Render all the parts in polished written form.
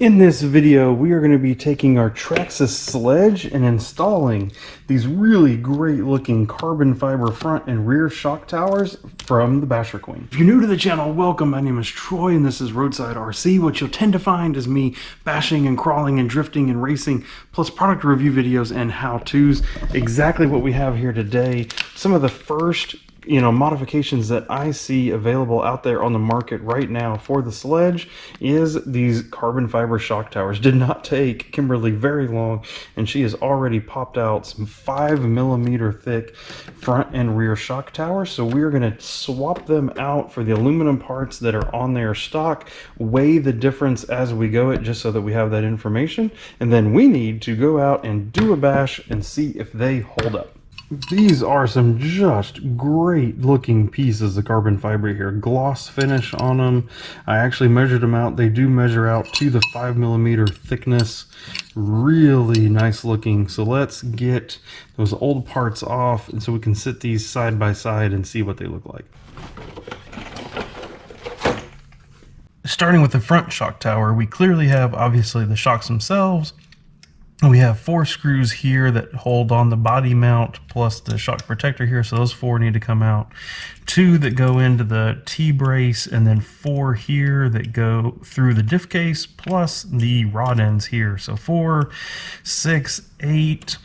In this video, we are going to be taking our Traxxas Sledge and installing these really great looking carbon fiber front and rear shock towers from the BasherQueen. If you're new to the channel, welcome. My name is Troy and this is Roadside RC. What you'll tend to find is me bashing and crawling and drifting and racing, plus product review videos and how-tos. Exactly what we have here today. Some of the first modifications that I see available out there on the market right now for the Sledge is these carbon fiber shock towers. Did not take Kimberly very long, and she has already popped out some 5mm thick front and rear shock towers. So we're going to swap them out for the aluminum parts that are on their stock, weigh the difference as we go it, just so that we have that information, and then we need to go out and do a bash and see if they hold up. These are some just great looking pieces of carbon fiber here. Gloss finish on them. I actually measured them out. They do measure out to the 5mm thickness. Really nice looking. So let's get those old parts off and so we can sit these side by side and see what they look like. Starting with the front shock tower, we clearly have obviously the shocks themselves. We have 4 screws here that hold on the body mount plus the shock protector here, so those 4 need to come out. 2 that go into the T-brace, and then 4 here that go through the diff case plus the rod ends here. So 4, 6, 8,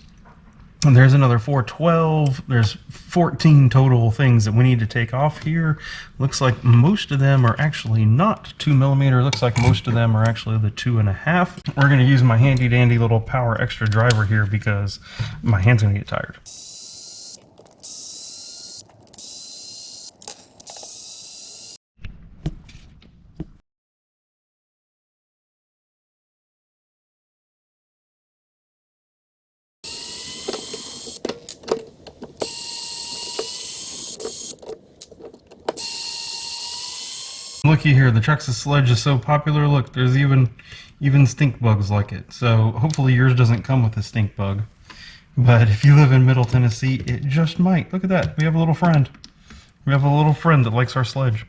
and there's another 4, 12. There's 14 total things that we need to take off here. Looks like most of them are actually not 2mm. Looks like most of them are actually the 2.5. We're going to use my handy dandy little power extra driver here because my hand's going to get tired. Looky here, the Traxxas Sledge is so popular. Look, there's even stink bugs like it. So hopefully yours doesn't come with a stink bug. But if you live in Middle Tennessee, it just might. Look at that. We have a little friend. We have a little friend that likes our sledge.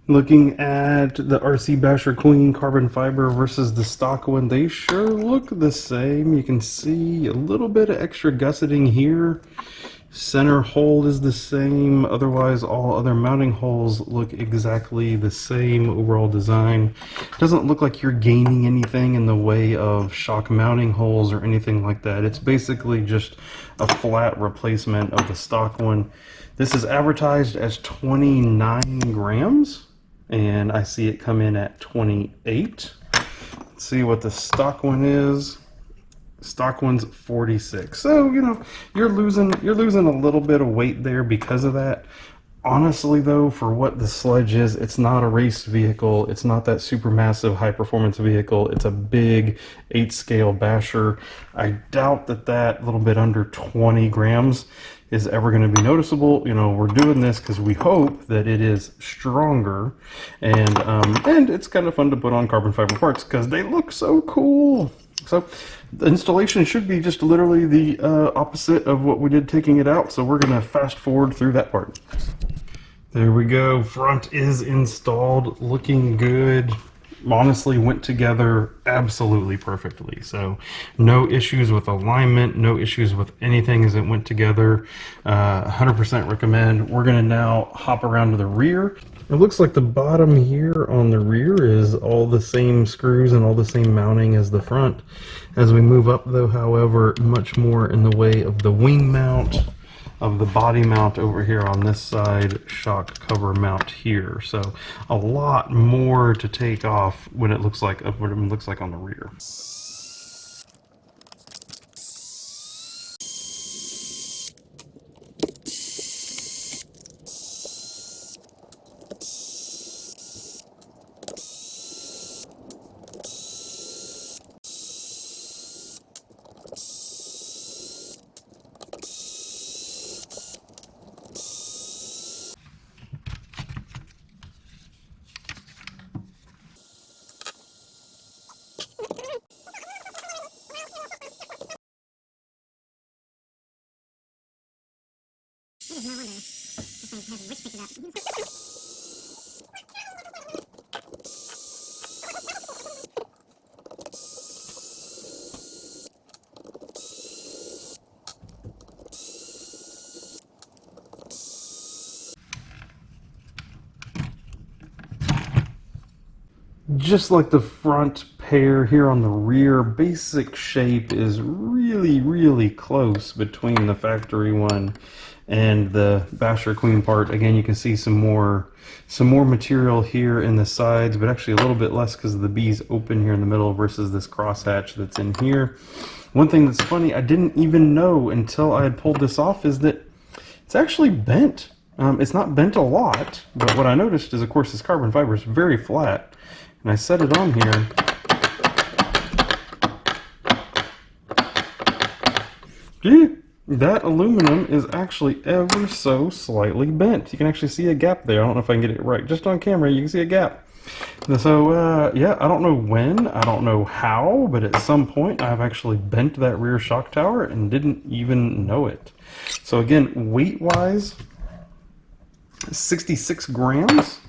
Looking at the RC BasherQueen carbon fiber versus the stock one, they sure look the same. You can see a little bit of extra gusseting here. Center hole is the same. Otherwise, all other mounting holes look exactly the same. Overall design doesn't look like you're gaining anything in the way of shock mounting holes or anything like that. It's basically just a flat replacement of the stock one. This is advertised as 29 grams. And I see it come in at 28. Let's see what the stock one is. Stock one's 46. So, you're losing a little bit of weight there because of that. Honestly though, for what the Sledge is, it's not a race vehicle. It's not that super massive high performance vehicle. It's a big 8-scale basher. I doubt that little bit under 20 grams is ever going to be noticeable. We're doing this because we hope that it is stronger, and it's kind of fun to put on carbon fiber parts because they look so cool. So the installation should be just literally the opposite of what we did taking it out. So we're going to fast forward through that part. There we go. Front is installed, looking good. Honestly went together absolutely perfectly. So no issues with alignment, no issues with anything as it went together. 100% recommend. We're going to now hop around to the rear. It looks like the bottom here on the rear is all the same screws and all the same mounting as the front. As we move up though, however, much more in the way of the wing mount, of the body mount over here on this side, shock cover mount here. So a lot more to take off when it looks like what it looks like on the rear. Just like the front pair here on the rear, basic shape is really close between the factory one and the BasherQueen part. Again, you can see some more material here in the sides, but actually a little bit less because the B's open here in the middle versus this crosshatch that's in here. One thing that's funny, I didn't even know until I had pulled this off, is that it's actually bent. It's not bent a lot, but what I noticed is, of course, this carbon fiber is very flat. And I set it on here. Gee, that aluminum is actually ever so slightly bent. You can actually see a gap there. I don't know if I can get it right. Just on camera, you can see a gap. So, yeah, I don't know when, I don't know how, but at some point I've actually bent that rear shock tower and didn't even know it. So again, weight-wise, 66 grams.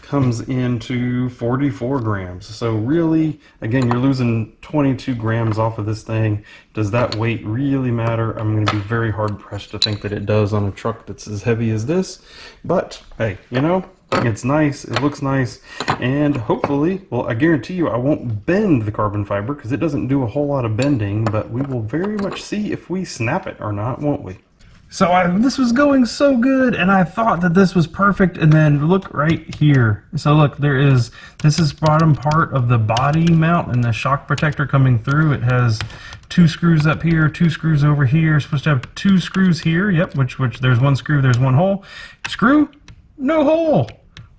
Comes into 44 grams. So really, again, you're losing 22 grams off of this thing. Does that weight really matter? I'm going to be very hard pressed to think that it does on a truck that's as heavy as this. But hey, you know, it's nice, it looks nice, and hopefully, well, I guarantee you I won't bend the carbon fiber because it doesn't do a whole lot of bending, but we will very much see if we snap it or not, won't we? So this was going so good, and I thought that this was perfect, and then look right here. So look, this is bottom part of the body mount and the shock protector coming through. It has 2 screws up here, 2 screws over here. It's supposed to have 2 screws here, yep, which there's 1 screw, there's 1 hole. Screw, no hole.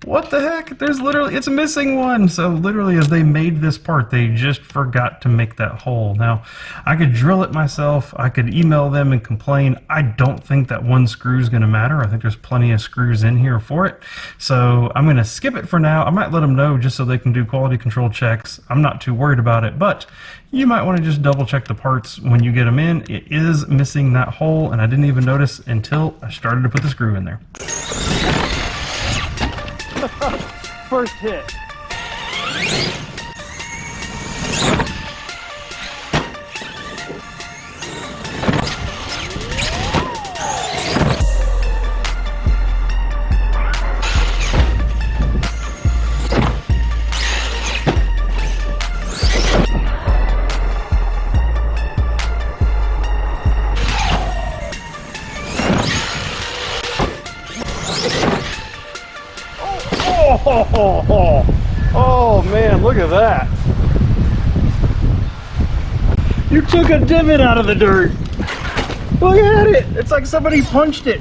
What the heck? It's missing one. So literally as they made this part, they just forgot to make that hole. Now, I could drill it myself. I could email them and complain. I don't think that 1 screw is going to matter. I think there's plenty of screws in here for it. So I'm going to skip it for now. I might let them know just so they can do quality control checks. I'm not too worried about it, but you might want to just double check the parts when you get them in. It is missing that hole, and I didn't even notice until I started to put the screw in there. First hit. Oh man, look at that. You took a divot out of the dirt. Look at it. It's like somebody punched it.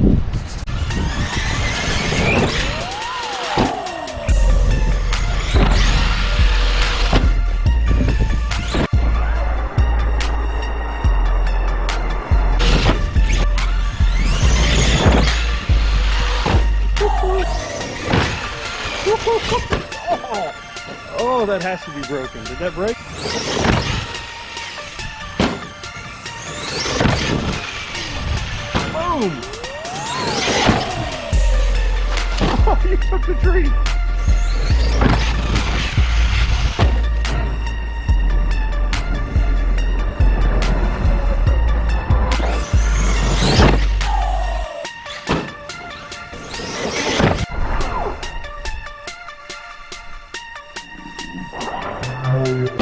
Oh, that has to be broken. Did that break? Boom! Oh, you took the tree!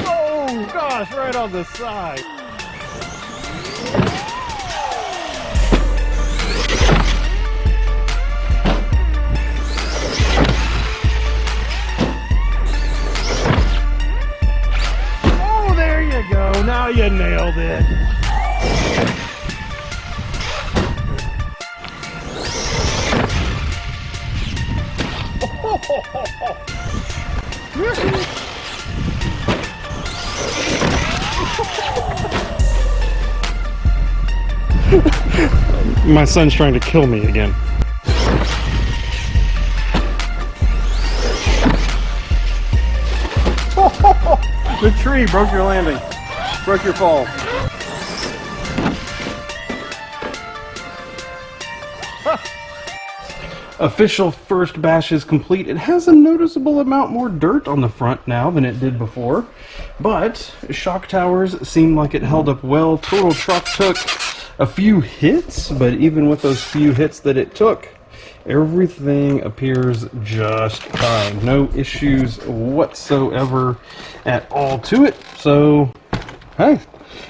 Oh gosh, right on the side. Oh, there you go. Now you nailed it. My son's trying to kill me again. The tree broke your landing. Broke your fall. official first bash is complete. It has a noticeable amount more dirt on the front now than it did before, but shock towers seem like it held up well. Total truck took a few hits, but even with those few hits that it took, everything appears just fine. No issues whatsoever at all to it. So, hey,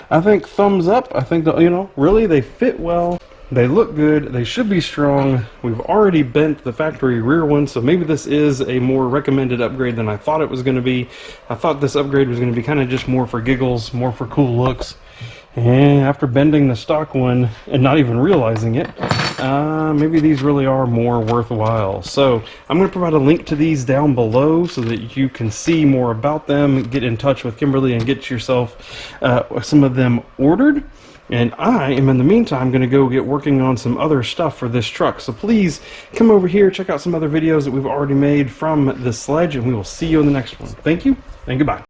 I think thumbs up. I think that, you know, really they fit well. They look good. They should be strong. We've already bent the factory rear one, so maybe this is a more recommended upgrade than I thought it was going to be. I thought this upgrade was going to be kind of just more for giggles, more for cool looks. And after bending the stock one and not even realizing it, maybe these really are more worthwhile. So I'm going to provide a link to these down below so that you can see more about them, get in touch with Kimberly, and get yourself some of them ordered. And I am, in the meantime, going to go get working on some other stuff for this truck. So please come over here, check out some other videos that we've already made from this sledge, and we will see you in the next one. Thank you, and goodbye.